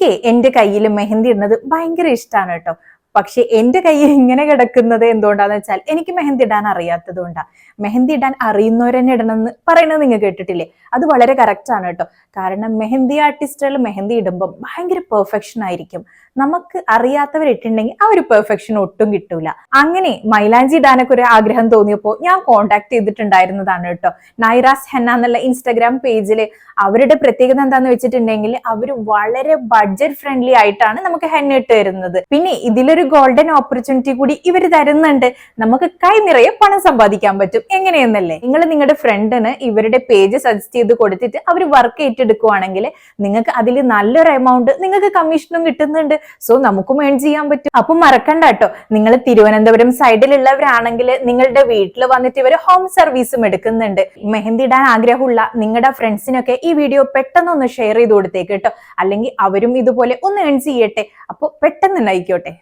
എനിക്ക് എന്റെ കയ്യിൽ മെഹന്തി ഇടുന്നത് ഭയങ്കര ഇഷ്ടമാണ് കേട്ടോ. പക്ഷെ എന്റെ കയ്യിൽ ഇങ്ങനെ കിടക്കുന്നത് എന്തുകൊണ്ടാന്ന് വെച്ചാൽ എനിക്ക് മെഹന്തി ഇടാൻ അറിയാത്തത് കൊണ്ടാ. മെഹന്തി ഇടാൻ അറിയുന്നവരെന്നെ ഇടണമെന്ന് പറയുന്നത് നിങ്ങൾ കേട്ടിട്ടില്ലേ? അത് വളരെ കറക്റ്റ് ആണ് കേട്ടോ. കാരണം മെഹന്തി ആർട്ടിസ്റ്റുകൾ മെഹന്തി ഇടുമ്പോൾ ഭയങ്കര പെർഫെക്ഷൻ ആയിരിക്കും. നമുക്ക് അറിയാത്തവർ ഇട്ടുണ്ടെങ്കിൽ ആ ഒരു പെർഫെക്ഷൻ ഒട്ടും കിട്ടൂല. അങ്ങനെ മൈലാഞ്ചി ഇടാനൊക്കെ ഒരു ആഗ്രഹം തോന്നിയപ്പോൾ ഞാൻ കോണ്ടാക്ട് ചെയ്തിട്ടുണ്ടായിരുന്നതാണ് കേട്ടോ. നൈറാസ് ഹെന്ന എന്നുള്ള ഇൻസ്റ്റാഗ്രാം പേജില്. അവരുടെ പ്രത്യേകത എന്താന്ന് വെച്ചിട്ടുണ്ടെങ്കിൽ അവർ വളരെ ബഡ്ജറ്റ് ഫ്രണ്ട്ലി ആയിട്ടാണ് നമുക്ക് ഹെന്ന ഇട്ട് തരുന്നത്. പിന്നെ ഇതിലൊരു ഗോൾഡൻ ഓപ്പർച്യൂണിറ്റി കൂടി ഇവർ തരുന്നുണ്ട്. നമുക്ക് കൈ നിറയെ പണം സമ്പാദിക്കാൻ പറ്റും. എങ്ങനെയെന്നല്ലേ? നിങ്ങൾ നിങ്ങളുടെ ഫ്രണ്ടിന് ഇവരുടെ പേജ് സജസ്റ്റ് ചെയ്ത് കൊടുത്തിട്ട് അവർ വർക്ക് ഏറ്റെടുക്കുവാണെങ്കിൽ നിങ്ങൾക്ക് അതിൽ നല്ലൊരു എമൗണ്ട് നിങ്ങൾക്ക് കമ്മീഷനും കിട്ടുന്നുണ്ട്. സോ നമുക്കും ഏൺ ചെയ്യാൻ പറ്റും. അപ്പൊ മറക്കണ്ട കേട്ടോ, നിങ്ങൾ തിരുവനന്തപുരം സൈഡിലുള്ളവരാണെങ്കിൽ നിങ്ങളുടെ വീട്ടിൽ വന്നിട്ട് ഇവർ ഹോം സർവീസും എടുക്കുന്നുണ്ട്. മെഹന്തി ഇടാൻ ആഗ്രഹമുള്ള നിങ്ങളുടെ ഫ്രണ്ട്സിനൊക്കെ ഈ വീഡിയോ പെട്ടെന്ന് ഒന്ന് ഷെയർ ചെയ്ത് കൊടുത്തേക്ക് കേട്ടോ. അല്ലെങ്കിൽ അവരും ഇതുപോലെ ഒന്ന് ഏൺ ചെയ്യട്ടെ. അപ്പോൾ പെട്ടെന്ന് ഉണ്ടായിക്കോട്ടെ.